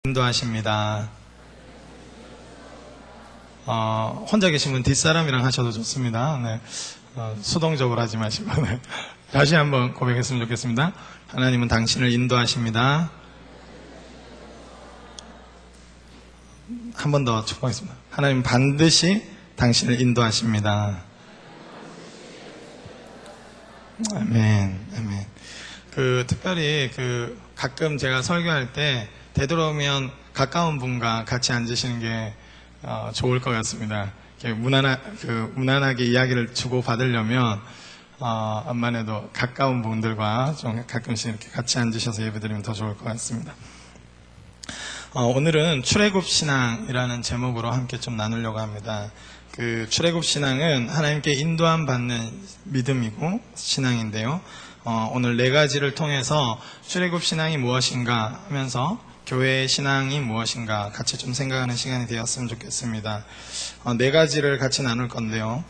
인도하십니다. 혼자 계시면 뒷사람이랑 하셔도 좋습니다. 네. 수동적으로 하지 마시고. 네. 다시 한번 고백했으면 좋겠습니다. 하나님은 당신을 인도하십니다. 한 번 더 축복하겠습니다. 하나님 반드시 당신을 인도하십니다. 아멘, 아멘. 특별히 가끔 제가 설교할 때 되도록이면 가까운 분과 같이 앉으시는 게 좋을 것 같습니다. 무난하게 이야기를 주고받으려면 암만 해도 가까운 분들과 좀 가끔씩 이렇게 같이 앉으셔서 예배드리면 더 좋을 것 같습니다. 오늘은 출애굽 신앙이라는 제목으로 함께 좀 나누려고 합니다. 출애굽 신앙은 하나님께 인도함 받는 믿음이고 신앙인데요. 오늘 4가지를 통해서 출애굽 신앙이 무엇인가 하면서 교회의 신앙이 무엇인가 같이 좀 생각하는 시간이 되었으면 좋겠습니다. 4가지를 같이 나눌 건데요.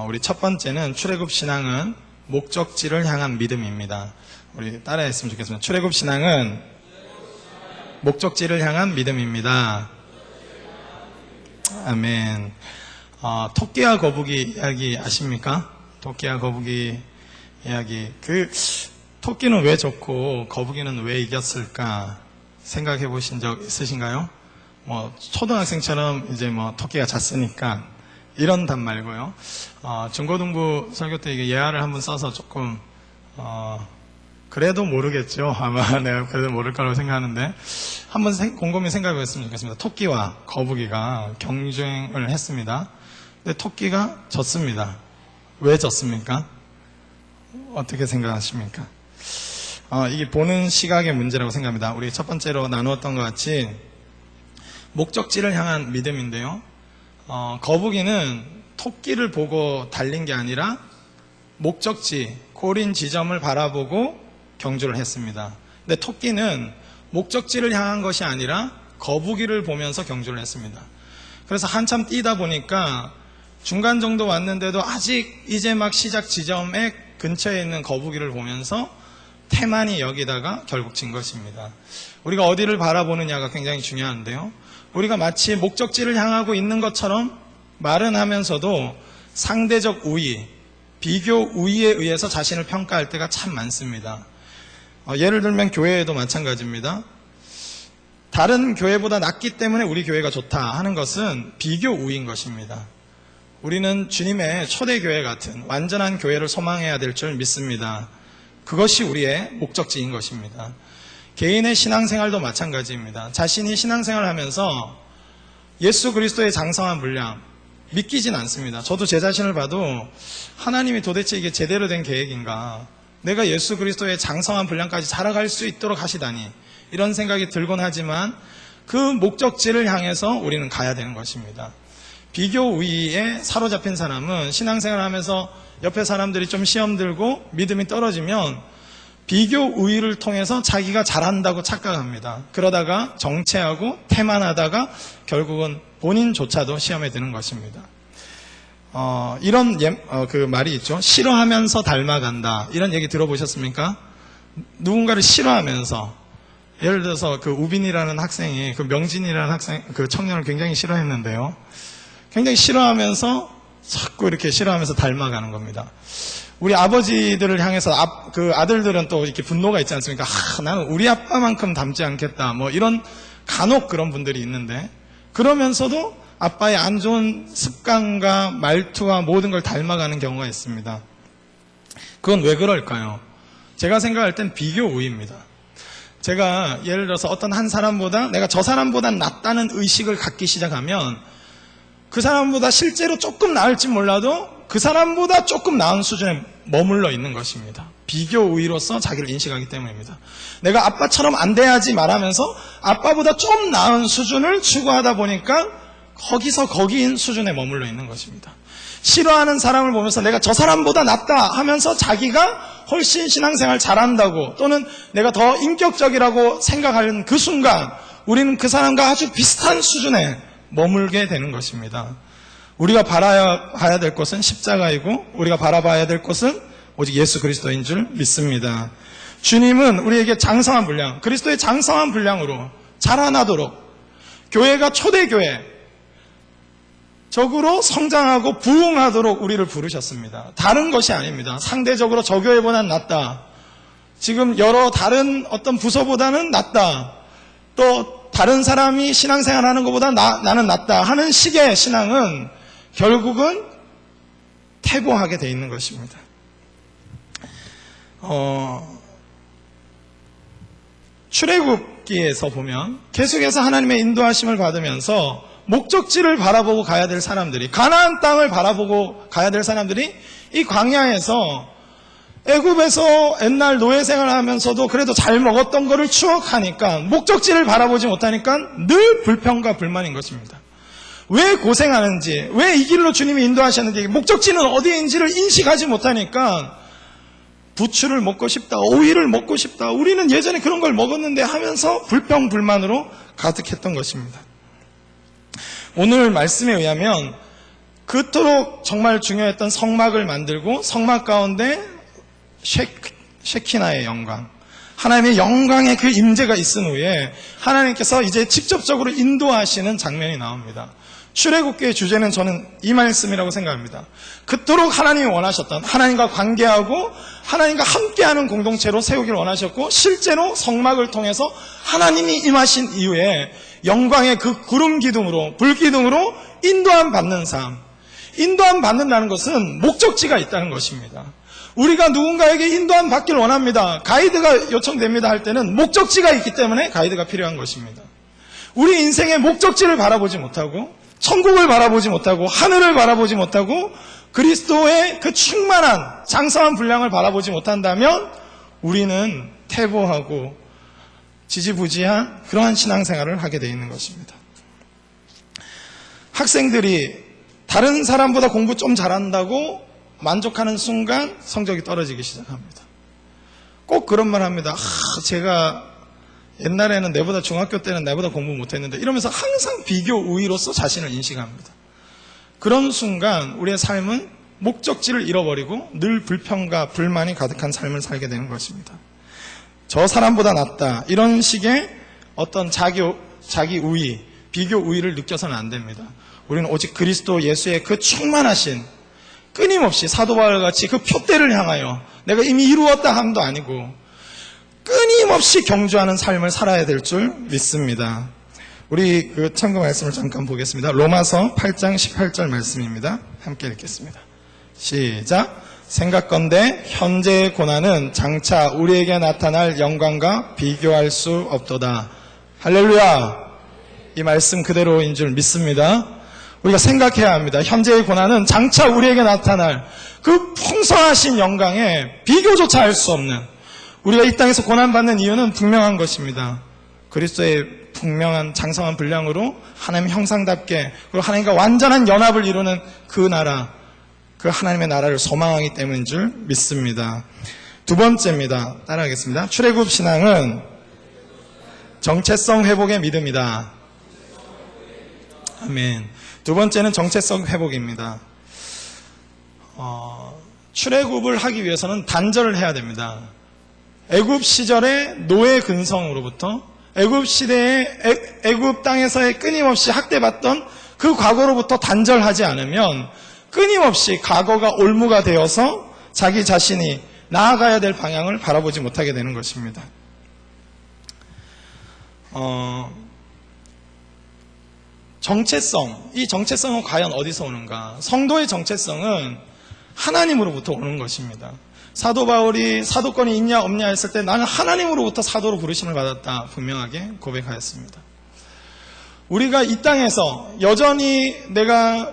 우리 첫 번째는 출애굽 신앙은 목적지를 향한 믿음입니다. 우리 따라했으면 좋겠습니다. 출애굽 신앙은 목적지를 향한 믿음입니다. 아멘. 토끼와 거북이 이야기 아십니까? 토끼와 거북이 이야기. 토끼는 왜 졌고 거북이는 왜 이겼을까? 생각해 보신 적 있으신가요? 초등학생처럼 이제 토끼가 잤으니까 이런 답 말고요. 중고등부 설교 때 이게 예화를 한번 써서 조금, 그래도 모르겠죠. 아마 내가 그래도 모를 거라고 생각하는데, 한번 곰곰이 생각해 보셨으면 좋겠습니다. 토끼와 거북이가 경쟁을 했습니다. 근데 토끼가 졌습니다. 왜 졌습니까? 어떻게 생각하십니까? 이게 보는 시각의 문제라고 생각합니다. 우리 첫 번째로 나누었던 것 같이 목적지를 향한 믿음인데요. 거북이는 토끼를 보고 달린 게 아니라 목적지, 골인 지점을 바라보고 경주를 했습니다. 근데 토끼는 목적지를 향한 것이 아니라 거북이를 보면서 경주를 했습니다. 그래서 한참 뛰다 보니까 중간 정도 왔는데도 아직 이제 막 시작 지점에 근처에 있는 거북이를 보면서 태만히 여기다가 결국 진 것입니다. 우리가 어디를 바라보느냐가 굉장히 중요한데요. 우리가 마치 목적지를 향하고 있는 것처럼 말은 하면서도 상대적 우위, 비교 우위에 의해서 자신을 평가할 때가 참 많습니다. 예를 들면 교회에도 마찬가지입니다. 다른 교회보다 낫기 때문에 우리 교회가 좋다 하는 것은 비교 우위인 것입니다. 우리는 주님의 초대교회 같은 완전한 교회를 소망해야 될 줄 믿습니다. 그것이 우리의 목적지인 것입니다. 개인의 신앙생활도 마찬가지입니다. 자신이 신앙생활을 하면서 예수 그리스도의 장성한 분량 믿기진 않습니다. 저도 제 자신을 봐도 하나님이 도대체 이게 제대로 된 계획인가, 내가 예수 그리스도의 장성한 분량까지 자라갈 수 있도록 하시다니, 이런 생각이 들곤 하지만 그 목적지를 향해서 우리는 가야 되는 것입니다. 비교 우위에 사로잡힌 사람은 신앙생활을 하면서 옆에 사람들이 좀 시험 들고 믿음이 떨어지면 비교 우위를 통해서 자기가 잘한다고 착각합니다. 그러다가 정체하고 태만하다가 결국은 본인조차도 시험에 드는 것입니다. 이런 말이 있죠. 싫어하면서 닮아간다. 이런 얘기 들어보셨습니까? 누군가를 싫어하면서, 예를 들어서 우빈이라는 학생이 명진이라는 청년을 굉장히 싫어했는데요. 굉장히 싫어하면서 자꾸 이렇게 싫어하면서 닮아가는 겁니다. 우리 아버지들을 향해서 아들들은 또 이렇게 분노가 있지 않습니까? 나는 우리 아빠만큼 닮지 않겠다. 이런 간혹 그런 분들이 있는데, 그러면서도 아빠의 안 좋은 습관과 말투와 모든 걸 닮아가는 경우가 있습니다. 그건 왜 그럴까요? 제가 생각할 땐 비교 우위입니다. 제가 예를 들어서 어떤 한 사람보다 내가 저 사람보다 낫다는 의식을 갖기 시작하면 그 사람보다 실제로 조금 나을지 몰라도 그 사람보다 조금 나은 수준에 머물러 있는 것입니다. 비교 우위로서 자기를 인식하기 때문입니다. 내가 아빠처럼 안 돼야지 말하면서 아빠보다 좀 나은 수준을 추구하다 보니까 거기서 거기인 수준에 머물러 있는 것입니다. 싫어하는 사람을 보면서 내가 저 사람보다 낫다 하면서 자기가 훨씬 신앙생활 잘한다고, 또는 내가 더 인격적이라고 생각하는 그 순간 우리는 그 사람과 아주 비슷한 수준에 머물게 되는 것입니다. 우리가 바라봐야 될 것은 십자가이고 우리가 바라봐야 될 것은 오직 예수 그리스도인 줄 믿습니다. 주님은 우리에게 장성한 분량, 그리스도의 장성한 분량으로 자라나도록 교회가 초대교회 적으로 성장하고 부흥하도록 우리를 부르셨습니다. 다른 것이 아닙니다. 상대적으로 저 교회보다는 낫다. 지금 여러 다른 어떤 부서보다는 낫다. 또 다른 사람이 신앙생활하는 것보다 나는 낫다 하는 식의 신앙은 결국은 퇴보하게 돼 있는 것입니다. 출애굽기에서 보면 계속해서 하나님의 인도하심을 받으면서 목적지를 바라보고 가야 될 사람들이, 가나안 땅을 바라보고 가야 될 사람들이 이 광야에서 애굽에서 옛날 노예 생활하면서도 그래도 잘 먹었던 거를 추억하니까 목적지를 바라보지 못하니까 늘 불평과 불만인 것입니다. 왜 고생하는지, 왜 이 길로 주님이 인도하셨는지, 목적지는 어디인지를 인식하지 못하니까 부추를 먹고 싶다, 오이를 먹고 싶다, 우리는 예전에 그런 걸 먹었는데 하면서 불평불만으로 가득했던 것입니다. 오늘 말씀에 의하면 그토록 정말 중요했던 성막을 만들고 성막 가운데 쉐키나의 영광, 하나님의 영광의 그 임재가 있은 후에 하나님께서 이제 직접적으로 인도하시는 장면이 나옵니다. 출애굽기의 주제는 저는 이 말씀이라고 생각합니다. 그토록 하나님이 원하셨던, 하나님과 관계하고 하나님과 함께하는 공동체로 세우기를 원하셨고, 실제로 성막을 통해서 하나님이 임하신 이후에 영광의 그 구름 기둥으로, 불 기둥으로 인도함 받는 삶, 인도함 받는다는 것은 목적지가 있다는 것입니다. 우리가 누군가에게 인도함 받기를 원합니다, 가이드가 요청됩니다 할 때는 목적지가 있기 때문에 가이드가 필요한 것입니다. 우리 인생의 목적지를 바라보지 못하고 천국을 바라보지 못하고 하늘을 바라보지 못하고 그리스도의 그 충만한 장성한 분량을 바라보지 못한다면 우리는 퇴보하고 지지부지한 그러한 신앙생활을 하게 되어 있는 것입니다. 학생들이 다른 사람보다 공부 좀 잘한다고 만족하는 순간 성적이 떨어지기 시작합니다. 꼭 그런 말 합니다. 제가 옛날에는 내보다, 중학교 때는 내보다 공부 못했는데, 이러면서 항상 비교 우위로서 자신을 인식합니다. 그런 순간 우리의 삶은 목적지를 잃어버리고 늘 불평과 불만이 가득한 삶을 살게 되는 것입니다. 저 사람보다 낫다, 이런 식의 어떤 자기 우위, 비교 우위를 느껴서는 안 됩니다. 우리는 오직 그리스도 예수의 그 충만하신, 끊임없이 사도 바울 같이 그 표대를 향하여 내가 이미 이루었다 함도 아니고 끊임없이 경주하는 삶을 살아야 될 줄 믿습니다. 우리 그 참고 말씀을 잠깐 보겠습니다. 로마서 8장 18절 말씀입니다. 함께 읽겠습니다. 시작. 생각건대 현재의 고난은 장차 우리에게 나타날 영광과 비교할 수 없도다. 할렐루야. 이 말씀 그대로인 줄 믿습니다. 우리가 생각해야 합니다. 현재의 고난은 장차 우리에게 나타날 그 풍성하신 영광에 비교조차 할 수 없는, 우리가 이 땅에서 고난받는 이유는 분명한 것입니다. 그리스도의 분명한 장성한 분량으로 하나님 형상답게, 그리고 하나님과 완전한 연합을 이루는 그 나라, 그 하나님의 나라를 소망하기 때문인 줄 믿습니다. 두 번째입니다. 따라하겠습니다. 출애굽 신앙은 정체성 회복의 믿음이다. 아멘. 두 번째는 정체성 회복입니다. 출애굽을 하기 위해서는 단절을 해야 됩니다. 애굽 시절의 노예 근성으로부터, 애굽 시대의 애굽 땅에서의 끊임없이 학대받던 그 과거로부터 단절하지 않으면 끊임없이 과거가 올무가 되어서 자기 자신이 나아가야 될 방향을 바라보지 못하게 되는 것입니다. 정체성, 이 정체성은 과연 어디서 오는가? 성도의 정체성은 하나님으로부터 오는 것입니다. 사도 바울이 사도권이 있냐 없냐 했을 때 나는 하나님으로부터 사도로 부르심을 받았다 분명하게 고백하였습니다. 우리가 이 땅에서 여전히 내가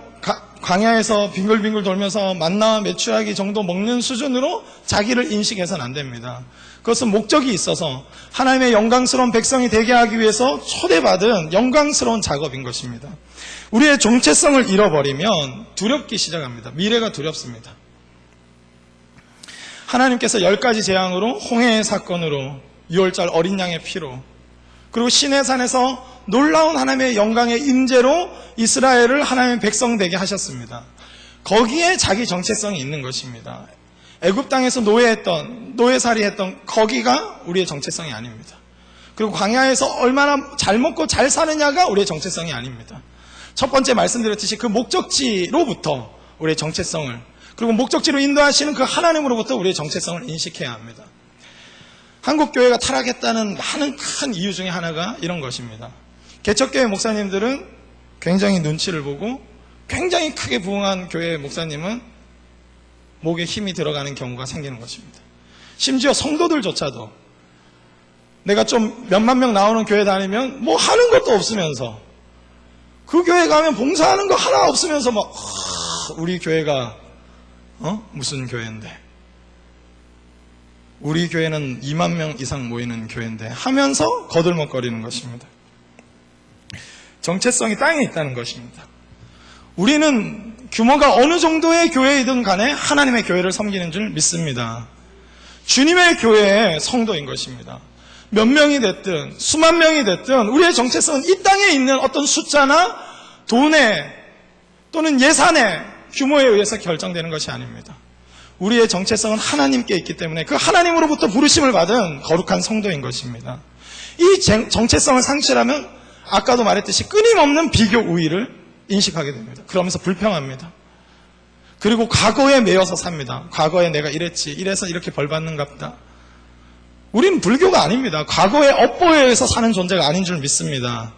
광야에서 빙글빙글 돌면서 만나와 메추라기 정도 먹는 수준으로 자기를 인식해서는 안 됩니다. 그것은 목적이 있어서 하나님의 영광스러운 백성이 되게 하기 위해서 초대받은 영광스러운 작업인 것입니다. 우리의 정체성을 잃어버리면 두렵기 시작합니다. 미래가 두렵습니다. 하나님께서 10가지 재앙으로, 홍해의 사건으로, 6월절 어린 양의 피로, 그리고 시내산에서 놀라운 하나님의 영광의 임재로 이스라엘을 하나님의 백성 되게 하셨습니다. 거기에 자기 정체성이 있는 것입니다. 애굽 땅에서 노예살이했던 거기가 우리의 정체성이 아닙니다. 그리고 광야에서 얼마나 잘 먹고 잘 사느냐가 우리의 정체성이 아닙니다. 첫 번째 말씀드렸듯이 그 목적지로부터 우리의 정체성을, 그리고 목적지로 인도하시는 그 하나님으로부터 우리의 정체성을 인식해야 합니다. 한국교회가 타락했다는 많은 큰 이유 중에 하나가 이런 것입니다. 개척교회 목사님들은 굉장히 눈치를 보고 굉장히 크게 부흥한 교회 목사님은 목에 힘이 들어가는 경우가 생기는 것입니다. 심지어 성도들조차도 내가 좀 몇만 명 나오는 교회 다니면 뭐 하는 것도 없으면서, 그 교회 가면 봉사하는 거 하나 없으면서 막 우리 교회가 무슨 교회인데, 우리 교회는 2만 명 이상 모이는 교회인데 하면서 거들먹거리는 것입니다. 정체성이 땅에 있다는 것입니다. 우리는 규모가 어느 정도의 교회이든 간에 하나님의 교회를 섬기는 줄 믿습니다. 주님의 교회의 성도인 것입니다. 몇 명이 됐든 수만 명이 됐든 우리의 정체성은 이 땅에 있는 어떤 숫자나 돈에 또는 예산의 규모에 의해서 결정되는 것이 아닙니다. 우리의 정체성은 하나님께 있기 때문에 그 하나님으로부터 부르심을 받은 거룩한 성도인 것입니다. 이 정체성을 상실하면 아까도 말했듯이 끊임없는 비교 우위를 인식하게 됩니다. 그러면서 불평합니다. 그리고 과거에 매여서 삽니다. 과거에 내가 이랬지, 이래서 이렇게 벌 받는가 보다. 우리는 불교가 아닙니다. 과거의 업보에 의해서 사는 존재가 아닌 줄 믿습니다.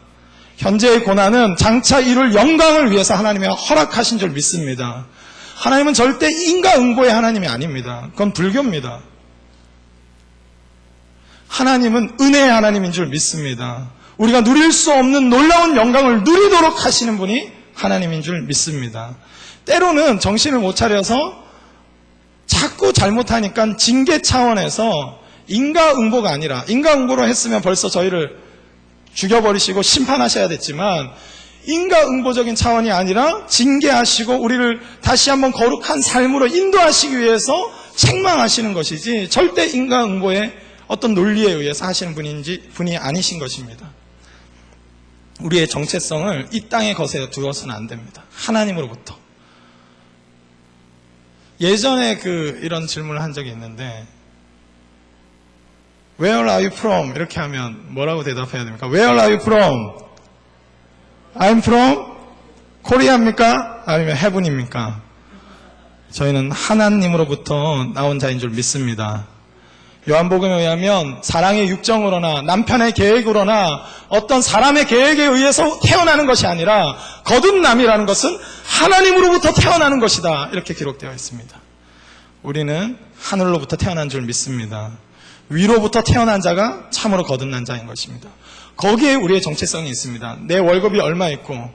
현재의 고난은 장차 이룰 영광을 위해서 하나님이 허락하신 줄 믿습니다. 하나님은 절대 인과응보의 하나님이 아닙니다. 그건 불교입니다. 하나님은 은혜의 하나님인 줄 믿습니다. 우리가 누릴 수 없는 놀라운 영광을 누리도록 하시는 분이 하나님인 줄 믿습니다. 때로는 정신을 못 차려서 자꾸 잘못하니까 징계 차원에서 인과응보가 아니라, 인과응보로 했으면 벌써 저희를 죽여버리시고 심판하셔야 됐지만, 인과응보적인 차원이 아니라 징계하시고 우리를 다시 한번 거룩한 삶으로 인도하시기 위해서 책망하시는 것이지, 절대 인과응보의 어떤 논리에 의해서 하시는 분이 아니신 것입니다. 우리의 정체성을 이 땅에 거세어 두어서는 안 됩니다. 하나님으로부터. 예전에 이런 질문을 한 적이 있는데, Where are you from? 이렇게 하면 뭐라고 대답해야 됩니까? Where are you from? I'm from Korea입니까? 아니면 Heaven입니까? 저희는 하나님으로부터 나온 자인 줄 믿습니다. 요한복음에 의하면 사랑의 육정으로나 남편의 계획으로나 어떤 사람의 계획에 의해서 태어나는 것이 아니라 거듭남이라는 것은 하나님으로부터 태어나는 것이다, 이렇게 기록되어 있습니다. 우리는 하늘로부터 태어난 줄 믿습니다. 위로부터 태어난 자가 참으로 거듭난 자인 것입니다. 거기에 우리의 정체성이 있습니다. 내 월급이 얼마 있고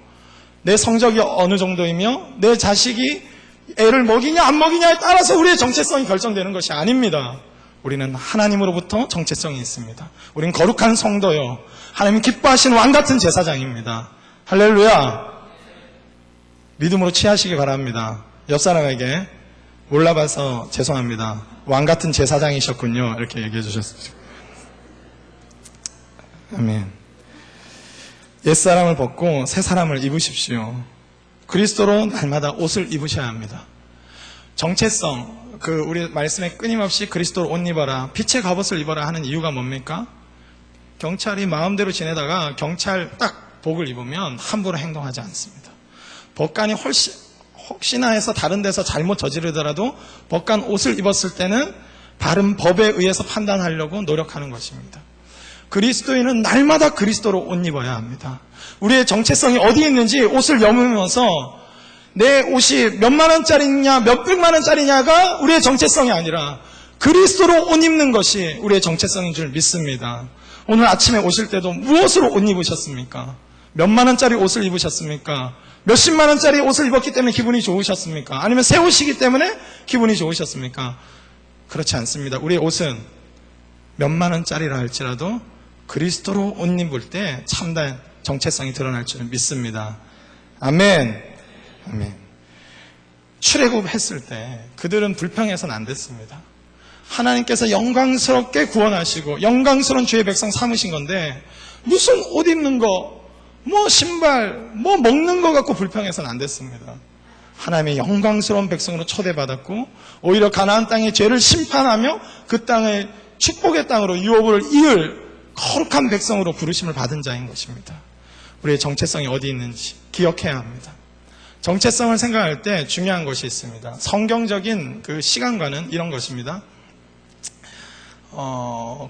내 성적이 어느 정도이며 내 자식이 애를 먹이냐 안 먹이냐에 따라서 우리의 정체성이 결정되는 것이 아닙니다. 우리는 하나님으로부터 정체성이 있습니다. 우리는 거룩한 성도요, 하나님 기뻐하시는 왕같은 제사장입니다. 할렐루야. 믿음으로 취하시기 바랍니다. 옆 사람에게 몰라봐서 죄송합니다, 왕같은 제사장이셨군요, 이렇게 얘기해 주셨습니다. 아멘. 옛사람을 벗고 새사람을 입으십시오. 그리스도로 날마다 옷을 입으셔야 합니다. 정체성, 우리 말씀에 끊임없이 그리스도로 옷 입어라, 빛의 갑옷을 입어라 하는 이유가 뭡니까? 경찰이 마음대로 지내다가 경찰 딱 복을 입으면 함부로 행동하지 않습니다. 법관이 혹시나 해서 다른 데서 잘못 저지르더라도 법관 옷을 입었을 때는 바른 법에 의해서 판단하려고 노력하는 것입니다. 그리스도인은 날마다 그리스도로 옷 입어야 합니다. 우리의 정체성이 어디에 있는지 옷을 여물면서 내 옷이 몇만 원짜리냐 몇백만 원짜리냐가 우리의 정체성이 아니라 그리스도로 옷 입는 것이 우리의 정체성인 줄 믿습니다. 오늘 아침에 오실 때도 무엇으로 옷 입으셨습니까? 몇만 원짜리 옷을 입으셨습니까? 몇십만 원짜리 옷을 입었기 때문에 기분이 좋으셨습니까? 아니면 새 옷이기 때문에 기분이 좋으셨습니까? 그렇지 않습니다. 우리의 옷은 몇만 원짜리라 할지라도 그리스도로 옷 입을 때 참된 정체성이 드러날 줄 믿습니다. 아멘. 아멘. 출애굽했을 때 그들은 불평해서는 안 됐습니다. 하나님께서 영광스럽게 구원하시고 영광스러운 주의 백성 삼으신 건데 무슨 옷 입는 거, 뭐 신발, 뭐 먹는 거 갖고 불평해서는 안 됐습니다. 하나님의 영광스러운 백성으로 초대받았고 오히려 가나안 땅의 죄를 심판하며 그 땅을 축복의 땅으로 유업을 이을 거룩한 백성으로 부르심을 받은 자인 것입니다. 우리의 정체성이 어디 있는지 기억해야 합니다. 정체성을 생각할 때 중요한 것이 있습니다. 성경적인 그 시간관은 이런 것입니다.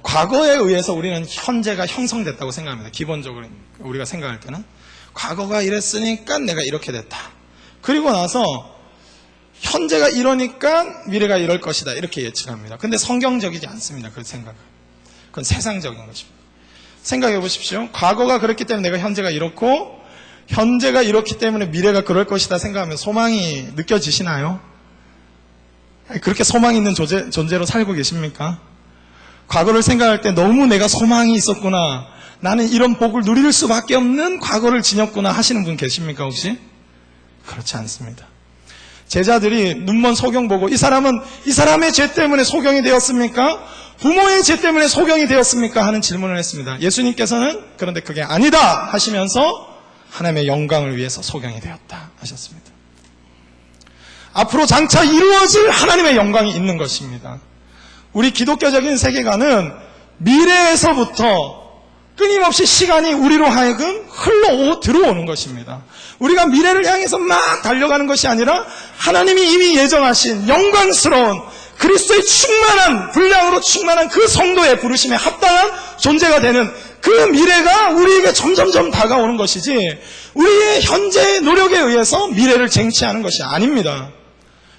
과거에 의해서 우리는 현재가 형성됐다고 생각합니다. 기본적으로 우리가 생각할 때는 과거가 이랬으니까 내가 이렇게 됐다. 그리고 나서 현재가 이러니까 미래가 이럴 것이다. 이렇게 예측합니다. 근데 성경적이지 않습니다. 그 생각은. 그건 세상적인 것입니다. 생각해 보십시오. 과거가 그렇기 때문에 내가 현재가 이렇고 현재가 이렇기 때문에 미래가 그럴 것이다 생각하면 소망이 느껴지시나요? 그렇게 소망 있는 존재로 살고 계십니까? 과거를 생각할 때 너무 내가 소망이 있었구나, 나는 이런 복을 누릴 수밖에 없는 과거를 지녔구나 하시는 분 계십니까 혹시? 그렇지 않습니다. 제자들이 눈먼 소경 보고 이 사람의 죄 때문에 소경이 되었습니까? 부모의 죄 때문에 소경이 되었습니까? 하는 질문을 했습니다. 예수님께서는 그런데 그게 아니다 하시면서 하나님의 영광을 위해서 소경이 되었다 하셨습니다. 앞으로 장차 이루어질 하나님의 영광이 있는 것입니다. 우리 기독교적인 세계관은 미래에서부터 끊임없이 시간이 우리로 하여금 흘러 들어오는 것입니다. 우리가 미래를 향해서 막 달려가는 것이 아니라 하나님이 이미 예정하신 영광스러운 그리스도의 충만한 분량으로 충만한 그 성도의 부르심에 합당한 존재가 되는 그 미래가 우리에게 점점점 다가오는 것이지 우리의 현재의 노력에 의해서 미래를 쟁취하는 것이 아닙니다.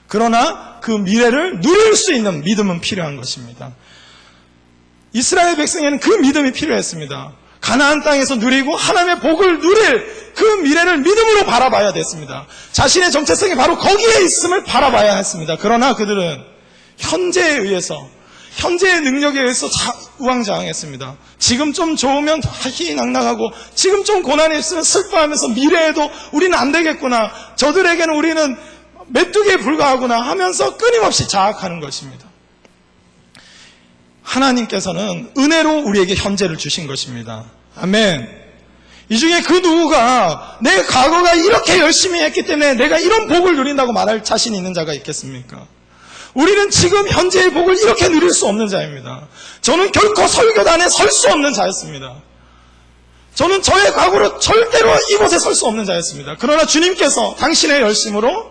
그러나 그 미래를 누릴 수 있는 믿음은 필요한 것입니다. 이스라엘 백성에는 그 믿음이 필요했습니다. 가나안 땅에서 누리고 하나님의 복을 누릴 그 미래를 믿음으로 바라봐야 됐습니다. 자신의 정체성이 바로 거기에 있음을 바라봐야 했습니다. 그러나 그들은 현재에 의해서, 현재의 능력에 의해서 우왕좌왕했습니다. 지금 좀 좋으면 희희낙낙하고 지금 좀 고난이 있으면 슬퍼하면서 미래에도 우리는 안 되겠구나, 저들에게는 우리는 메뚜기에 불과하구나 하면서 끊임없이 자학하는 것입니다. 하나님께서는 은혜로 우리에게 현재를 주신 것입니다. 아멘. 이 중에 그 누구가 내 과거가 이렇게 열심히 했기 때문에 내가 이런 복을 누린다고 말할 자신이 있는 자가 있겠습니까? 우리는 지금 현재의 복을 이렇게 누릴 수 없는 자입니다. 저는 결코 설교단에 설 수 없는 자였습니다. 저는 저의 과거로 절대로 이곳에 설 수 없는 자였습니다. 그러나 주님께서 당신의 열심으로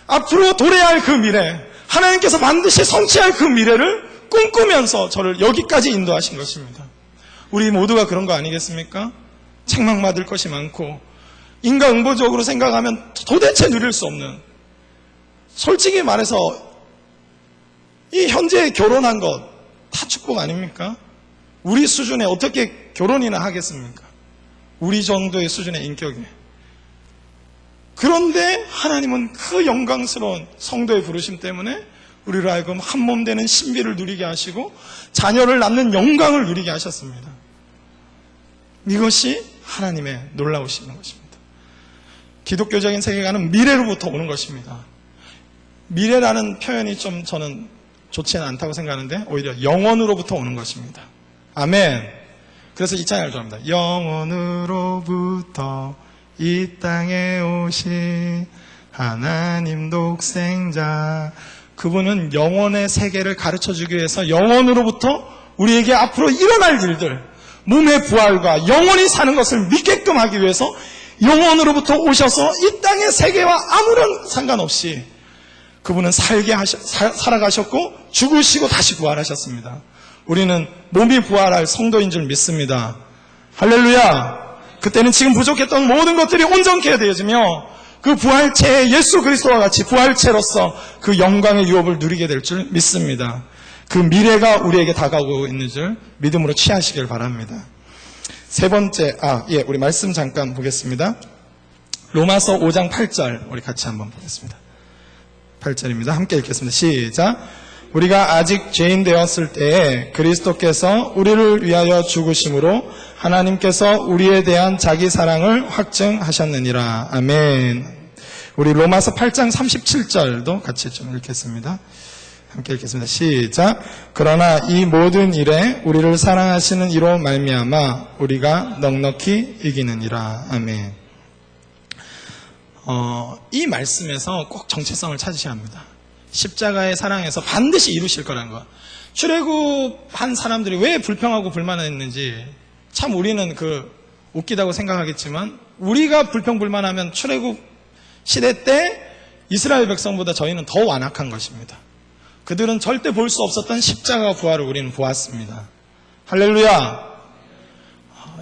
앞으로 도래해야 할 그 미래, 하나님께서 반드시 성취할 그 미래를 꿈꾸면서 저를 여기까지 인도하신 것입니다. 우리 모두가 그런 거 아니겠습니까? 책망받을 것이 많고 인과응보적으로 생각하면 도대체 누릴 수 없는, 솔직히 말해서 이 현재 결혼한 것 다 축복 아닙니까? 우리 수준에 어떻게 결혼이나 하겠습니까? 우리 정도의 수준의 인격에. 그런데 하나님은 그 영광스러운 성도의 부르심 때문에 우리로 하여금 한 몸 되는 신비를 누리게 하시고 자녀를 낳는 영광을 누리게 하셨습니다. 이것이 하나님의 놀라우신 것입니다. 기독교적인 세계관은 미래로부터 오는 것입니다. 미래라는 표현이 좀 저는 좋지는 않다고 생각하는데 오히려 영원으로부터 오는 것입니다. 아멘. 그래서 이 찬양을 좋아합니다. 영원으로부터 이 땅에 오신 하나님 독생자, 그분은 영원의 세계를 가르쳐주기 위해서 영원으로부터 우리에게 앞으로 일어날 일들, 몸의 부활과 영원히 사는 것을 믿게끔 하기 위해서 영원으로부터 오셔서 이 땅의 세계와 아무런 상관없이 그분은 살아가셨고 죽으시고 다시 부활하셨습니다. 우리는 몸이 부활할 성도인 줄 믿습니다. 할렐루야. 그때는 지금 부족했던 모든 것들이 온전케 되어지며 그 부활체의 예수 그리스도와 같이 부활체로서 그 영광의 유업을 누리게 될 줄 믿습니다. 그 미래가 우리에게 다가오고 있는 줄 믿음으로 취하시길 바랍니다. 세 번째, 우리 말씀 잠깐 보겠습니다. 로마서 5장 8절 우리 같이 한번 보겠습니다. 8절입니다. 함께 읽겠습니다. 시작. 우리가 아직 죄인 되었을 때에 그리스도께서 우리를 위하여 죽으심으로 하나님께서 우리에 대한 자기 사랑을 확증하셨느니라. 아멘. 우리 로마서 8장 37절도 같이 좀 읽겠습니다. 함께 읽겠습니다. 시작. 그러나 이 모든 일에 우리를 사랑하시는 이로 말미암아 우리가 넉넉히 이기느니라. 아멘. 이 말씀에서 꼭 정체성을 찾으셔야 합니다. 십자가의 사랑에서 반드시 이루실 거라는 것. 출애굽한 사람들이 왜 불평하고 불만했는지 참 우리는 웃기다고 생각하겠지만 우리가 불평불만하면 출애굽 시대 때 이스라엘 백성보다 저희는 더 완악한 것입니다. 그들은 절대 볼 수 없었던 십자가 부활을 우리는 보았습니다. 할렐루야.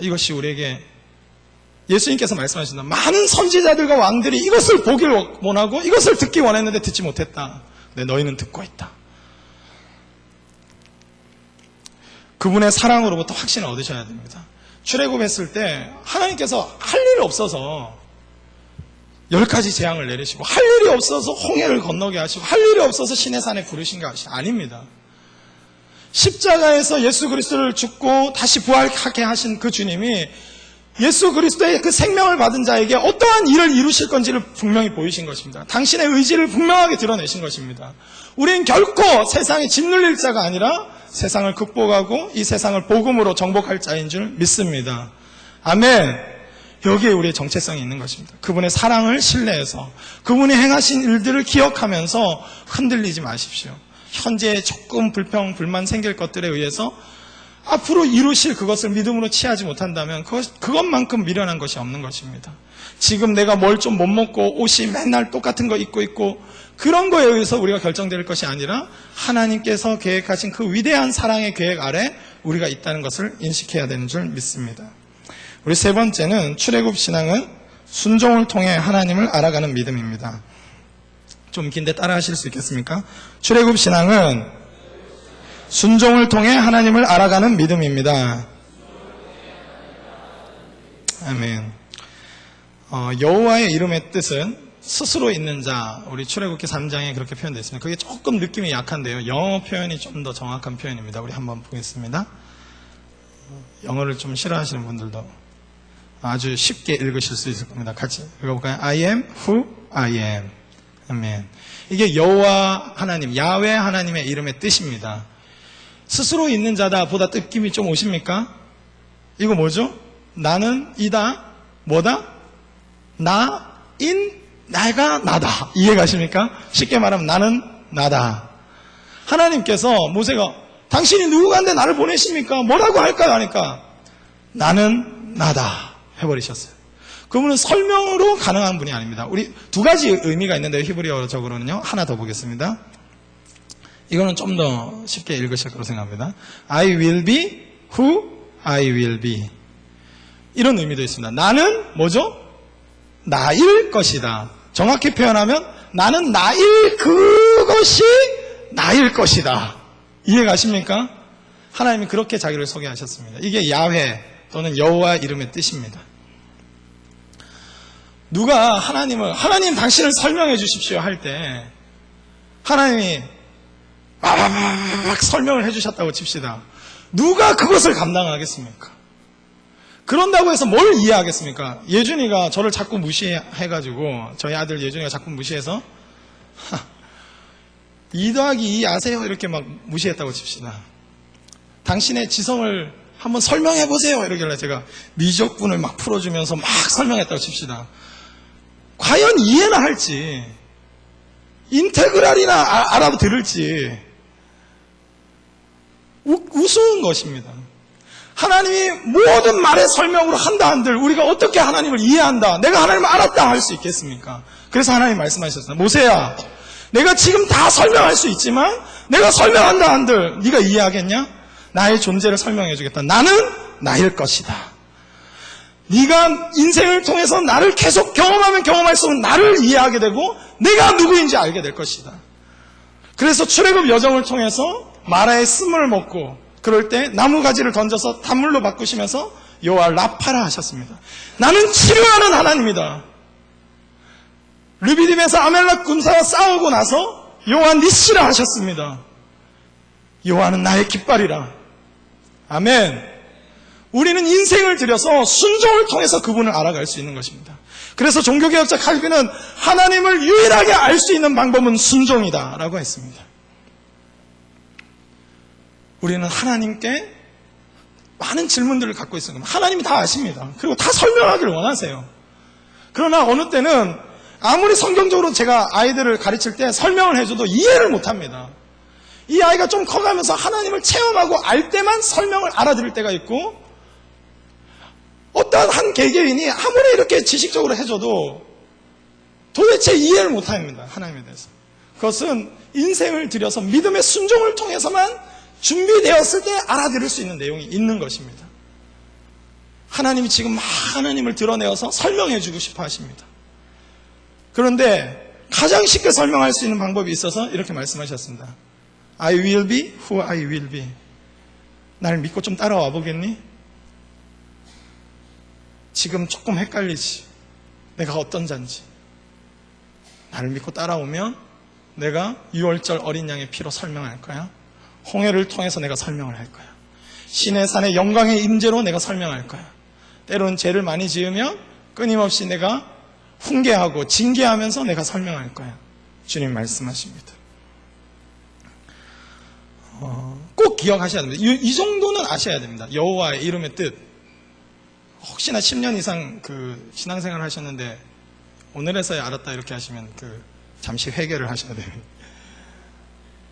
이것이 우리에게 예수님께서 말씀하신다. 많은 선지자들과 왕들이 이것을 보길 원하고 이것을 듣기 원했는데 듣지 못했다. 근데 너희는 듣고 있다. 그분의 사랑으로부터 확신을 얻으셔야 됩니다. 출애굽했을 때 하나님께서 할 일이 없어서 10가지 재앙을 내리시고 할 일이 없어서 홍해를 건너게 하시고 할 일이 없어서 신의 산에 부르신 것이 아닙니다. 십자가에서 예수 그리스도를 죽고 다시 부활하게 하신 그 주님이 예수 그리스도의 그 생명을 받은 자에게 어떠한 일을 이루실 건지를 분명히 보이신 것입니다. 당신의 의지를 분명하게 드러내신 것입니다. 우린 결코 세상에 짓눌릴 자가 아니라 세상을 극복하고 이 세상을 복음으로 정복할 자인 줄 믿습니다. 아멘. 여기에 우리의 정체성이 있는 것입니다. 그분의 사랑을 신뢰해서 그분이 행하신 일들을 기억하면서 흔들리지 마십시오. 현재 조금 불평, 불만 생길 것들에 의해서 앞으로 이루실 그것을 믿음으로 취하지 못한다면 그것만큼 미련한 것이 없는 것입니다. 지금 내가 뭘 좀 못 먹고 옷이 맨날 똑같은 거 입고 있고 그런 거에 의해서 우리가 결정될 것이 아니라 하나님께서 계획하신 그 위대한 사랑의 계획 아래 우리가 있다는 것을 인식해야 되는 줄 믿습니다. 우리 세 번째는 출애굽 신앙은 순종을 통해 하나님을 알아가는 믿음입니다. 좀 긴데 따라 하실 수 있겠습니까? 출애굽 신앙은 순종을 통해 하나님을 알아가는 믿음입니다. 아멘. 여호와의 이름의 뜻은 스스로 있는 자, 우리 출애굽기 3장에 그렇게 표현되어 있습니다. 그게 조금 느낌이 약한데요. 영어 표현이 좀 더 정확한 표현입니다. 우리 한번 보겠습니다. 영어를 좀 싫어하시는 분들도 아주 쉽게 읽으실 수 있을 겁니다. 같이 읽어볼까요? I am who I am. 아멘. 이게 여호와 하나님, 야훼 하나님의 이름의 뜻입니다. 스스로 있는 자다 보다 느낌이 좀 오십니까? 이거 뭐죠? 나는 이다. 뭐다? 내가 나다. 이해가십니까? 쉽게 말하면 나는 나다. 하나님께서 모세가 당신이 누구간데 나를 보내십니까? 뭐라고 할까요? 하니까 나는 나다 해버리셨어요. 그분은 설명으로 가능한 분이 아닙니다. 우리 두 가지 의미가 있는데요. 히브리어적으로는요. 하나 더 보겠습니다. 이거는 좀 더 쉽게 읽으실 거라고 생각합니다. I will be who I will be. 이런 의미도 있습니다. 나는 뭐죠? 나일 것이다. 정확히 표현하면 나는 나일 그것이 나일 것이다. 이해가십니까? 하나님이 그렇게 자기를 소개하셨습니다. 이게 야훼 또는 여호와 이름의 뜻입니다. 누가 하나님 당신을 설명해 주십시오 할 때 하나님이 막 설명을 해주셨다고 칩시다. 누가 그것을 감당하겠습니까? 그런다고 해서 뭘 이해하겠습니까? 예준이가 저를 자꾸 무시해가지고 저희 아들 예준이가 자꾸 무시해서 2 더하기 2 아세요? 이렇게 막 무시했다고 칩시다. 당신의 지성을 한번 설명해보세요. 이러길래 제가 미적분을 막 풀어주면서 막 설명했다고 칩시다. 과연 이해나 할지, 인테그랄이나 알아들을지 우스운 것입니다. 하나님이 모든 말의 설명으로 한다 한들 우리가 어떻게 하나님을 이해한다, 내가 하나님을 알았다 할 수 있겠습니까? 그래서 하나님 말씀하셨어요. 모세야, 내가 지금 다 설명할 수 있지만 내가 설명한다 한들 네가 이해하겠냐? 나의 존재를 설명해 주겠다. 나는 나일 것이다. 네가 인생을 통해서 나를 계속 경험하면 경험할수록 나를 이해하게 되고 내가 누구인지 알게 될 것이다. 그래서 출애굽 여정을 통해서 마라의 쓴물을 먹고 그럴 때 나무가지를 던져서 단물로 바꾸시면서 여호와 라파라 하셨습니다. 나는 치료하는 하나님이다. 르비딤에서 아멜렉 군사와 싸우고 나서 여호와 니시라 하셨습니다. 여호와는 나의 깃발이라. 아멘. 우리는 인생을 들여서 순종을 통해서 그분을 알아갈 수 있는 것입니다. 그래서 종교개혁자 칼빈은 하나님을 유일하게 알 수 있는 방법은 순종이다 라고 했습니다. 우리는 하나님께 많은 질문들을 갖고 있습니다. 하나님이 다 아십니다. 그리고 다 설명하기를 원하세요. 그러나 어느 때는 아무리 성경적으로 제가 아이들을 가르칠 때 설명을 해줘도 이해를 못합니다. 이 아이가 좀 커가면서 하나님을 체험하고 알 때만 설명을 알아들을 때가 있고, 어떠한 한 개개인이 아무리 이렇게 지식적으로 해줘도 도대체 이해를 못합니다. 하나님에 대해서. 그것은 인생을 들여서 믿음의 순종을 통해서만 준비되었을 때 알아들을 수 있는 내용이 있는 것입니다. 하나님이 지금 하나님을 드러내어서 설명해 주고 싶어 하십니다. 그런데 가장 쉽게 설명할 수 있는 방법이 있어서 이렇게 말씀하셨습니다. I will be who I will be. 나를 믿고 좀 따라와 보겠니? 지금 조금 헷갈리지. 내가 어떤 자인지. 나를 믿고 따라오면 내가 6월절 어린 양의 피로 설명할 거야. 홍해를 통해서 내가 설명을 할 거야. 신의 산의 영광의 임재로 내가 설명할 거야. 때로는 죄를 많이 지으면 끊임없이 내가 훈계하고 징계하면서 내가 설명할 거야. 주님 말씀하십니다. 꼭 기억하셔야 됩니다. 이 정도는 아셔야 됩니다. 여호와의 이름의 뜻. 혹시나 10년 이상 신앙생활을 하셨는데 오늘에서야 알았다 이렇게 하시면 잠시 회개를 하셔야 됩니다.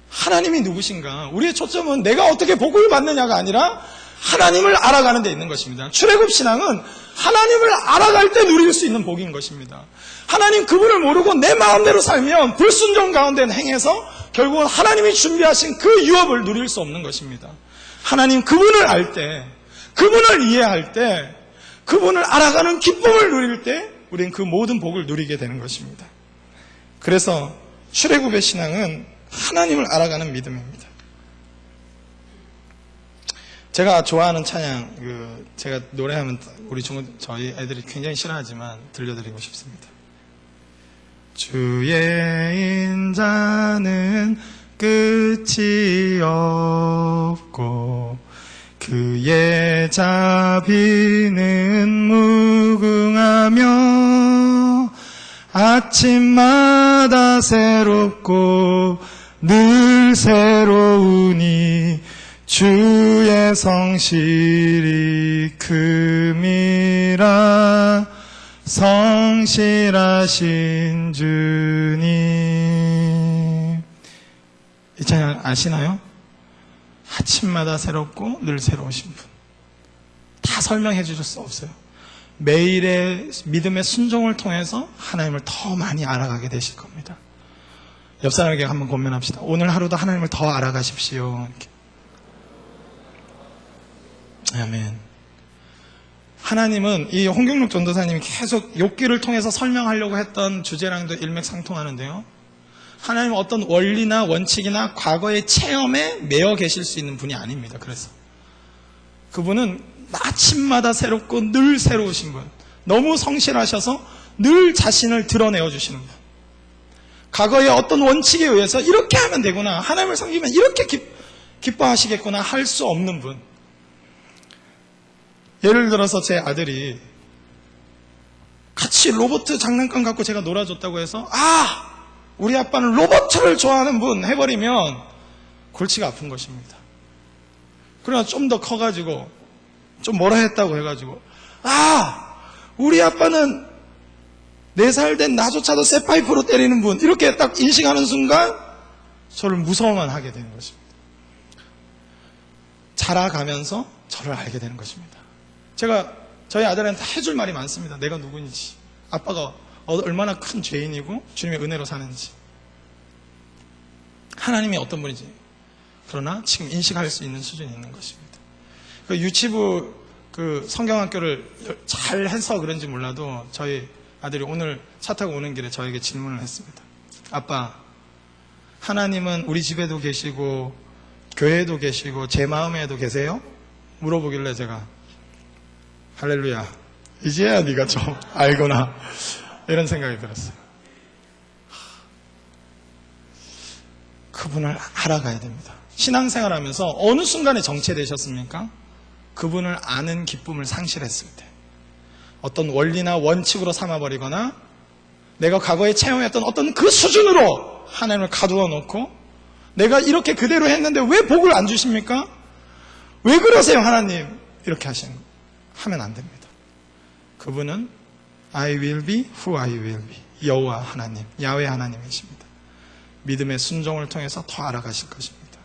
하나님이 누구신가? 우리의 초점은 내가 어떻게 복을 받느냐가 아니라 하나님을 알아가는 데 있는 것입니다. 출애굽 신앙은 하나님을 알아갈 때 누릴 수 있는 복인 것입니다. 하나님 그분을 모르고 내 마음대로 살면 불순종 가운데 행해서 결국은 하나님이 준비하신 그 유업을 누릴 수 없는 것입니다. 하나님 그분을 알 때, 그분을 이해할 때, 그분을 알아가는 기쁨을 누릴 때 우리는 그 모든 복을 누리게 되는 것입니다. 그래서 출애굽의 신앙은 하나님을 알아가는 믿음입니다. 제가 좋아하는 찬양, 제가 노래하면 저희 애들이 굉장히 싫어하지만 들려드리고 싶습니다. 주의 인자는 끝이 없고 그의 자비는 무궁하며 아침마다 새롭고 늘 새로우니 주의 성실이 큼이라 성실하신 주님. 이 찬양 아시나요? 아침마다 새롭고 늘 새로우신 분. 다 설명해 주실 수 없어요. 매일의 믿음의 순종을 통해서 하나님을 더 많이 알아가게 되실 겁니다. 옆 사람에게 한번 권면합시다. 오늘 하루도 하나님을 더 알아가십시오. 이렇게. 아멘. 하나님은 이 홍경록 전도사님이 계속 욥기를 통해서 설명하려고 했던 주제랑도 일맥상통하는데요. 하나님은 어떤 원리나 원칙이나 과거의 체험에 매여 계실 수 있는 분이 아닙니다. 그래서 그분은 아침마다 새롭고 늘 새로우신 분, 너무 성실하셔서 늘 자신을 드러내어 주시는 분, 과거의 어떤 원칙에 의해서 이렇게 하면 되구나, 하나님을 섬기면 이렇게 기뻐하시겠구나 할 수 없는 분. 예를 들어서 제 아들이 같이 로봇 장난감 갖고 제가 놀아줬다고 해서 우리 아빠는 로봇을 좋아하는 분 해버리면 골치가 아픈 것입니다. 그러나 좀 더 커가지고 좀 뭐라 했다고 해가지고 우리 아빠는 4살 된 나조차도 쇠파이프로 때리는 분 이렇게 딱 인식하는 순간 저를 무서워만 하게 되는 것입니다. 자라가면서 저를 알게 되는 것입니다. 제가 저희 아들한테 해줄 말이 많습니다. 내가 누구인지, 아빠가 얼마나 큰 죄인이고 주님의 은혜로 사는지, 하나님이 어떤 분인지. 그러나 지금 인식할 수 있는 수준이 있는 것입니다. 유치부 성경학교를 잘 해서 그런지 몰라도 저희 아들이 오늘 차 타고 오는 길에 저에게 질문을 했습니다. 아빠, 하나님은 우리 집에도 계시고 교회에도 계시고 제 마음에도 계세요? 물어보길래 제가 할렐루야, 이제야 네가 좀 알구나 이런 생각이 들었어요. 그분을 알아가야 됩니다. 신앙생활 하면서 어느 순간에 정체되셨습니까? 그분을 아는 기쁨을 상실했을 때, 어떤 원리나 원칙으로 삼아버리거나 내가 과거에 체험했던 어떤 그 수준으로 하나님을 가두어 놓고 내가 이렇게 그대로 했는데 왜 복을 안 주십니까? 왜 그러세요 하나님? 이렇게 하면 안 됩니다. 그분은 I will be who I will be, 여호와 하나님, 야훼 하나님이십니다. 믿음의 순종을 통해서 더 알아가실 것입니다.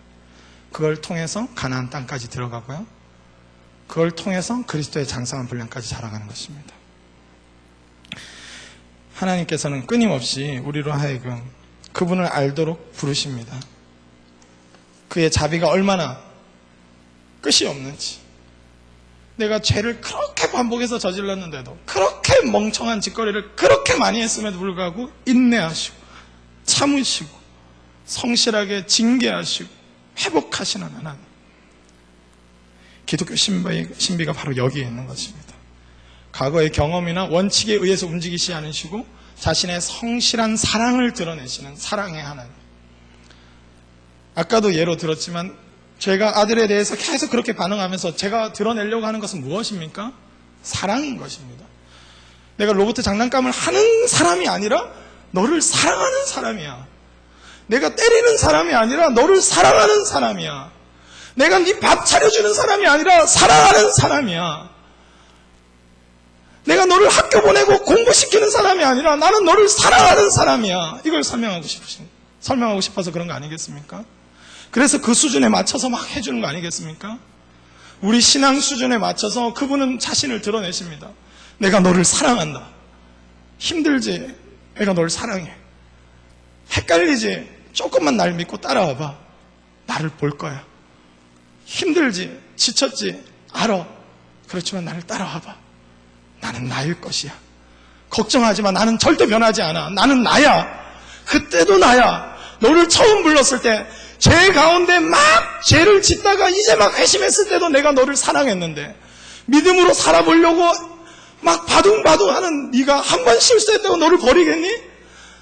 그걸 통해서 가나안 땅까지 들어가고요. 그걸 통해서 그리스도의 장성한 분량까지 자라가는 것입니다. 하나님께서는 끊임없이 우리로 하여금 그분을 알도록 부르십니다. 그의 자비가 얼마나 끝이 없는지, 내가 죄를 그렇게 반복해서 저질렀는데도, 그렇게 멍청한 짓거리를 그렇게 많이 했음에도 불구하고 인내하시고 참으시고 성실하게 징계하시고 회복하시는 하나님, 기독교 신비가 바로 여기에 있는 것입니다. 과거의 경험이나 원칙에 의해서 움직이지 않으시고 자신의 성실한 사랑을 드러내시는 사랑의 하나님. 아까도 예로 들었지만 제가 아들에 대해서 계속 그렇게 반응하면서 제가 드러내려고 하는 것은 무엇입니까? 사랑인 것입니다. 내가 로봇 장난감을 하는 사람이 아니라 너를 사랑하는 사람이야. 내가 때리는 사람이 아니라 너를 사랑하는 사람이야. 내가 네 밥 차려주는 사람이 아니라 사랑하는 사람이야. 내가 너를 학교 보내고 공부시키는 사람이 아니라 나는 너를 사랑하는 사람이야. 이걸 설명하고 싶어서 그런 거 아니겠습니까? 그래서 그 수준에 맞춰서 막 해주는 거 아니겠습니까? 우리 신앙 수준에 맞춰서 그분은 자신을 드러내십니다. 내가 너를 사랑한다. 힘들지? 내가 너를 사랑해. 헷갈리지? 조금만 날 믿고 따라와봐. 나를 볼 거야. 힘들지? 지쳤지? 알아. 그렇지만 나를 따라와봐. 나는 나일 것이야. 걱정하지 마. 나는 절대 변하지 않아. 나는 나야. 그때도 나야. 너를 처음 불렀을 때 죄 가운데 막 죄를 짓다가 이제 막 회심했을 때도 내가 너를 사랑했는데, 믿음으로 살아보려고 막 바둥바둥하는 네가 한 번 실수했다고 너를 버리겠니?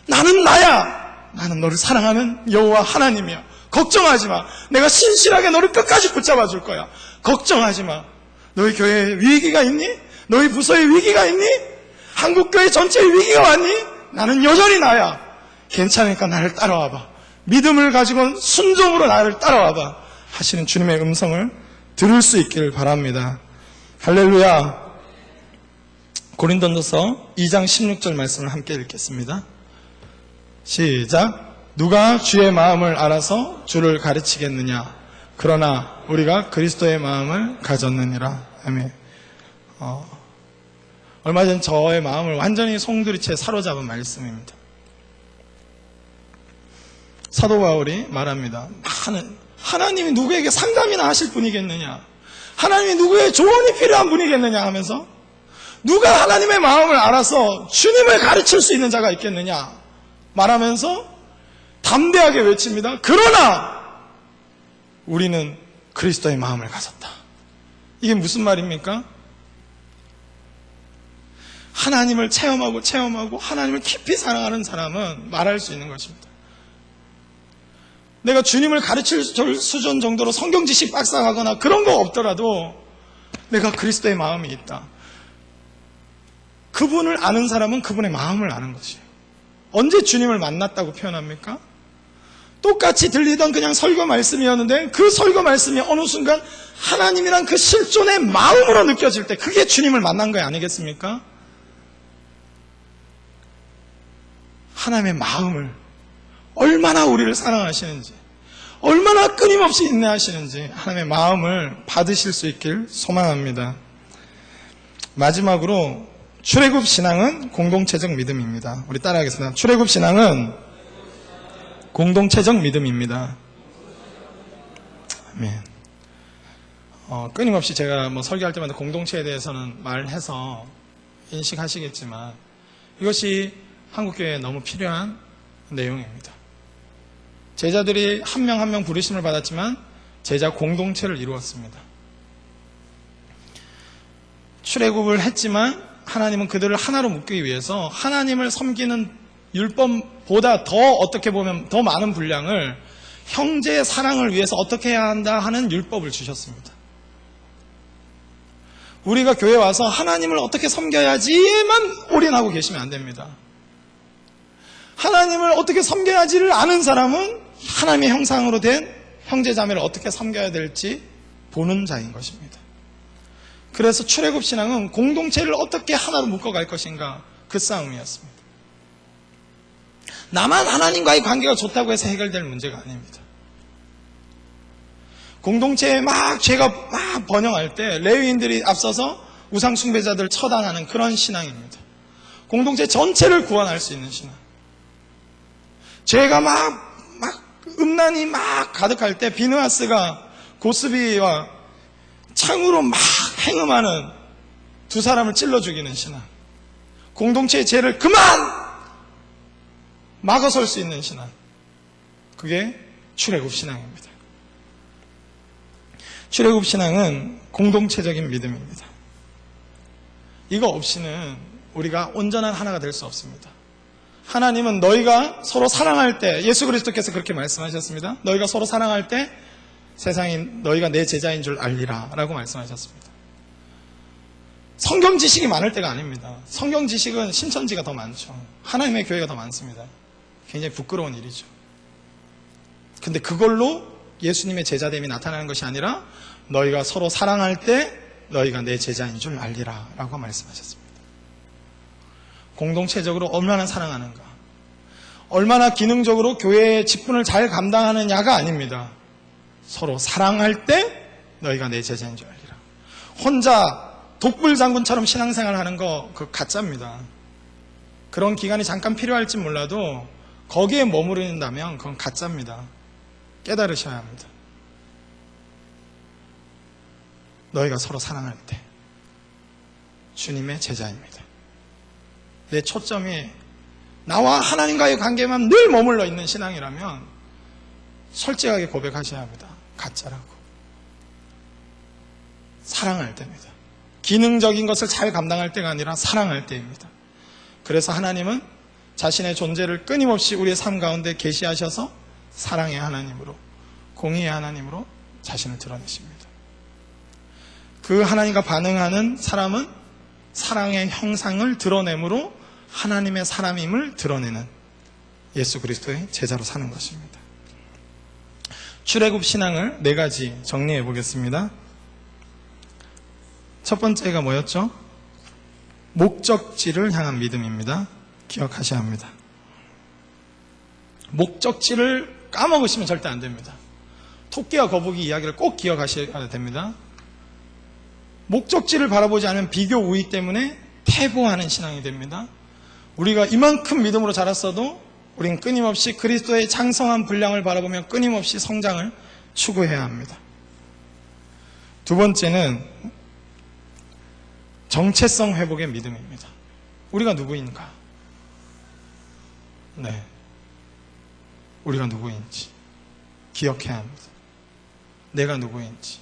나는 나야. 나는 너를 사랑하는 여호와 하나님이야. 걱정하지 마. 내가 신실하게 너를 끝까지 붙잡아 줄 거야. 걱정하지 마. 너희 교회에 위기가 있니? 너희 부서에 위기가 있니? 한국교회 전체에 위기가 왔니? 나는 여전히 나야. 괜찮으니까 나를 따라와봐. 믿음을 가지고 순종으로 나를 따라와봐 하시는 주님의 음성을 들을 수 있길 바랍니다. 할렐루야. 고린도전서 2장 16절 말씀을 함께 읽겠습니다. 시작. 누가 주의 마음을 알아서 주를 가르치겠느냐? 그러나 우리가 그리스도의 마음을 가졌느니라. 아멘. 얼마 전 저의 마음을 완전히 송두리째 사로잡은 말씀입니다. 사도 바울이 말합니다. 하나님이 누구에게 상담이나 하실 분이겠느냐? 하나님이 누구의 조언이 필요한 분이겠느냐 하면서, 누가 하나님의 마음을 알아서 주님을 가르칠 수 있는 자가 있겠느냐 말하면서 담대하게 외칩니다. 그러나 우리는 그리스도의 마음을 가졌다. 이게 무슨 말입니까? 하나님을 체험하고 하나님을 깊이 사랑하는 사람은 말할 수 있는 것입니다. 내가 주님을 가르칠 수준 정도로 성경 지식 빡싹하거나 그런 거 없더라도 내가 그리스도의 마음이 있다. 그분을 아는 사람은 그분의 마음을 아는 것이에요. 언제 주님을 만났다고 표현합니까? 똑같이 들리던 그냥 설교 말씀이었는데 그 설교 말씀이 어느 순간 하나님이란 그 실존의 마음으로 느껴질 때 그게 주님을 만난 거 아니겠습니까? 하나님의 마음을, 얼마나 우리를 사랑하시는지, 얼마나 끊임없이 인내하시는지 하나님의 마음을 받으실 수 있길 소망합니다. 마지막으로 출애굽 신앙은 공동체적 믿음입니다. 우리 따라하겠습니다. 출애굽 신앙은 공동체적 믿음입니다. 아멘. 끊임없이 제가 설교할 때마다 공동체에 대해서는 말해서 인식하시겠지만 이것이 한국교회에 너무 필요한 내용입니다. 제자들이 한 명 한 명 부르심을 받았지만 제자 공동체를 이루었습니다. 출애굽을 했지만 하나님은 그들을 하나로 묶기 위해서 하나님을 섬기는 율법보다 더 어떻게 보면 더 많은 분량을 형제의 사랑을 위해서 어떻게 해야 한다 하는 율법을 주셨습니다. 우리가 교회 와서 하나님을 어떻게 섬겨야지만 올인하고 계시면 안 됩니다. 하나님을 어떻게 섬겨야지를 아는 사람은 하나님의 형상으로 된 형제자매를 어떻게 섬겨야 될지 보는 자인 것입니다. 그래서 출애굽 신앙은 공동체를 어떻게 하나로 묶어갈 것인가, 그 싸움이었습니다. 나만 하나님과의 관계가 좋다고 해서 해결될 문제가 아닙니다. 공동체에 막 죄가 막 번영할 때 레위인들이 앞서서 우상 숭배자들 처단하는 그런 신앙입니다. 공동체 전체를 구원할 수 있는 신앙. 죄가 막 음란이 막 가득할 때 비느하스가 고스비와 창으로 막 행음하는 두 사람을 찔러 죽이는 신앙. 공동체의 죄를 그만 막아설 수 있는 신앙. 그게 출애굽 신앙입니다. 출애굽 신앙은 공동체적인 믿음입니다. 이거 없이는 우리가 온전한 하나가 될 수 없습니다. 하나님은 너희가 서로 사랑할 때, 예수 그리스도께서 그렇게 말씀하셨습니다. 너희가 서로 사랑할 때 세상이 너희가 내 제자인 줄 알리라 라고 말씀하셨습니다. 성경 지식이 많을 때가 아닙니다. 성경 지식은 신천지가 더 많죠. 하나님의 교회가 더 많습니다. 굉장히 부끄러운 일이죠. 근데 그걸로 예수님의 제자됨이 나타나는 것이 아니라 너희가 서로 사랑할 때 너희가 내 제자인 줄 알리라 라고 말씀하셨습니다. 공동체적으로 얼마나 사랑하는가, 얼마나 기능적으로 교회의 직분을 잘 감당하느냐가 아닙니다. 서로 사랑할 때 너희가 내 제자인 줄 알리라. 혼자 독불장군처럼 신앙생활 하는 거 그거 가짜입니다. 그런 기간이 잠깐 필요할지 몰라도 거기에 머무른다면 그건 가짜입니다. 깨달으셔야 합니다. 너희가 서로 사랑할 때 주님의 제자입니다. 내 초점이 나와 하나님과의 관계만 늘 머물러 있는 신앙이라면 솔직하게 고백하셔야 합니다. 가짜라고. 사랑할 때입니다. 기능적인 것을 잘 감당할 때가 아니라 사랑할 때입니다. 그래서 하나님은 자신의 존재를 끊임없이 우리의 삶 가운데 계시하셔서 사랑의 하나님으로, 공의의 하나님으로 자신을 드러내십니다. 그 하나님과 반응하는 사람은 사랑의 형상을 드러내므로 하나님의 사람임을 드러내는 예수 그리스도의 제자로 사는 것입니다. 출애굽 신앙을 4가지 정리해 보겠습니다. 첫 번째가 뭐였죠? 목적지를 향한 믿음입니다. 기억하셔야 합니다. 목적지를 까먹으시면 절대 안 됩니다. 토끼와 거북이 이야기를 꼭 기억하셔야 됩니다. 목적지를 바라보지 않으면 비교 우위 때문에 퇴보하는 신앙이 됩니다. 우리가 이만큼 믿음으로 자랐어도 우리는 끊임없이 그리스도의 장성한 분량을 바라보며 끊임없이 성장을 추구해야 합니다. 두 번째는 정체성 회복의 믿음입니다. 우리가 누구인가? 네, 우리가 누구인지 기억해야 합니다. 내가 누구인지.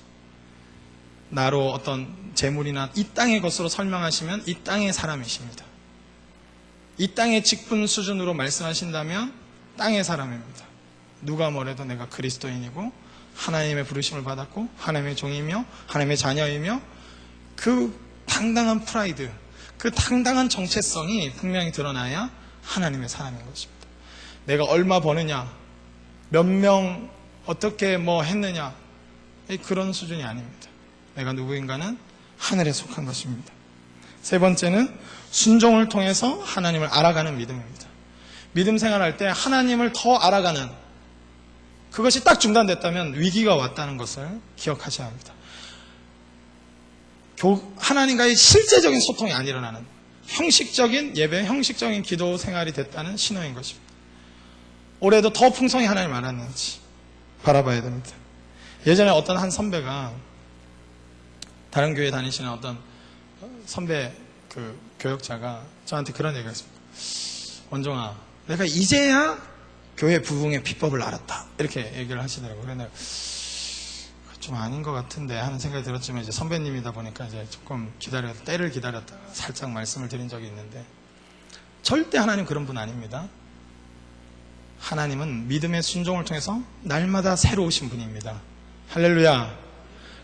나로 어떤 재물이나 이 땅의 것으로 설명하시면 이 땅의 사람이십니다. 이 땅의 직분 수준으로 말씀하신다면 땅의 사람입니다. 누가 뭐래도 내가 그리스도인이고 하나님의 부르심을 받았고 하나님의 종이며 하나님의 자녀이며 그 당당한 프라이드, 그 당당한 정체성이 분명히 드러나야 하나님의 사람인 것입니다. 내가 얼마 버느냐, 몇 명 어떻게 뭐 했느냐, 그런 수준이 아닙니다. 내가 누구인가는 하늘에 속한 것입니다. 세 번째는 순종을 통해서 하나님을 알아가는 믿음입니다. 믿음 생활할 때 하나님을 더 알아가는, 그것이 딱 중단됐다면 위기가 왔다는 것을 기억하셔야 합니다. 하나님과의 실제적인 소통이 안 일어나는 형식적인 예배, 형식적인 기도 생활이 됐다는 신호인 것입니다. 올해도 더 풍성히 하나님을 알았는지 바라봐야 됩니다. 예전에 어떤 한 선배가, 다른 교회 다니시는 어떤 선배 교역자가 저한테 그런 얘기를 했습니다. 원종아, 내가 이제야 교회 부흥의 비법을 알았다, 이렇게 얘기를 하시더라고요. 그래서 좀 아닌 것 같은데 하는 생각이 들었지만, 이제 선배님이다 보니까 이제 조금 때를 기다렸다가 살짝 말씀을 드린 적이 있는데, 절대 하나님 그런 분 아닙니다. 하나님은 믿음의 순종을 통해서 날마다 새로우신 분입니다. 할렐루야.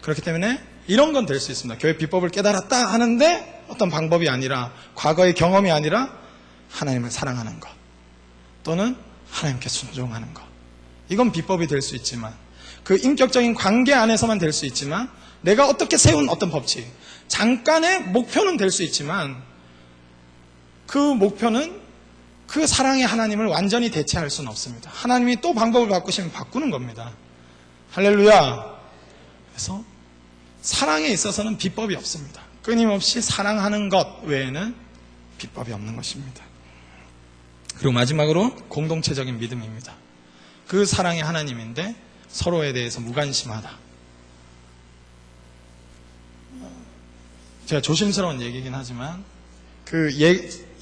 그렇기 때문에 이런 건 될 수 있습니다. 교회 비법을 깨달았다 하는데 어떤 방법이 아니라, 과거의 경험이 아니라 하나님을 사랑하는 것, 또는 하나님께 순종하는 것, 이건 비법이 될 수 있지만, 그 인격적인 관계 안에서만 될 수 있지만, 내가 어떻게 세운 어떤 법칙, 잠깐의 목표는 될 수 있지만 그 목표는 그 사랑의 하나님을 완전히 대체할 수는 없습니다. 하나님이 또 방법을 바꾸시면 바꾸는 겁니다. 할렐루야. 그래서 사랑에 있어서는 비법이 없습니다. 끊임없이 사랑하는 것 외에는 비법이 없는 것입니다. 그리고 마지막으로 공동체적인 믿음입니다. 그 사랑이 하나님인데 서로에 대해서 무관심하다. 제가 조심스러운 얘기긴 하지만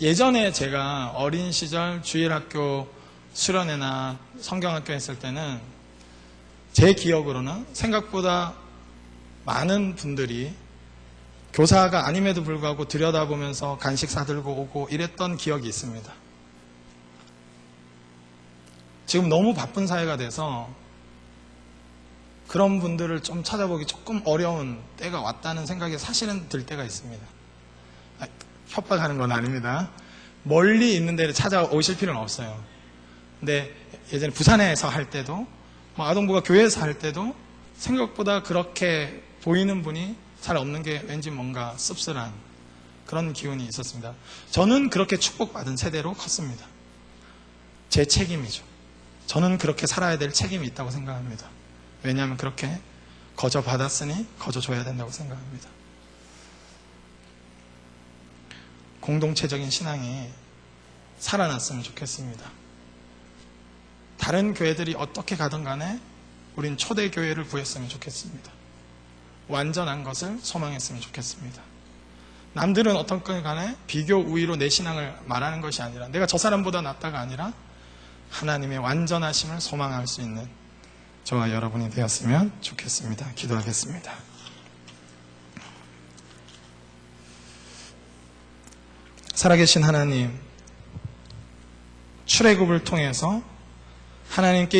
예전에 제가 어린 시절 주일학교 수련회나 성경학교 했을 때는 제 기억으로는 생각보다 많은 분들이 교사가 아님에도 불구하고 들여다보면서 간식 사들고 오고 이랬던 기억이 있습니다. 지금 너무 바쁜 사회가 돼서 그런 분들을 좀 찾아보기 조금 어려운 때가 왔다는 생각이 사실은 들 때가 있습니다. 협박하는 건 아닙니다. 멀리 있는 데를 찾아오실 필요는 없어요. 근데 예전에 부산에서 할 때도 아동부가 교회에서 할 때도 생각보다 그렇게 보이는 분이 잘 없는 게 왠지 뭔가 씁쓸한 그런 기운이 있었습니다. 저는 그렇게 축복받은 세대로 컸습니다. 제 책임이죠. 저는 그렇게 살아야 될 책임이 있다고 생각합니다. 왜냐하면 그렇게 거저 받았으니 거저 줘야 된다고 생각합니다. 공동체적인 신앙이 살아났으면 좋겠습니다. 다른 교회들이 어떻게 가든 간에 우린 초대교회를 구했으면 좋겠습니다. 완전한 것을 소망했으면 좋겠습니다. 남들은 어떻건 간에 비교 우위로 내 신앙을 말하는 것이 아니라 내가 저 사람보다 낫다가 아니라 하나님의 완전하심을 소망할 수 있는 저와 여러분이 되었으면 좋겠습니다. 기도하겠습니다. 살아계신 하나님, 출애굽을 통해서 하나님께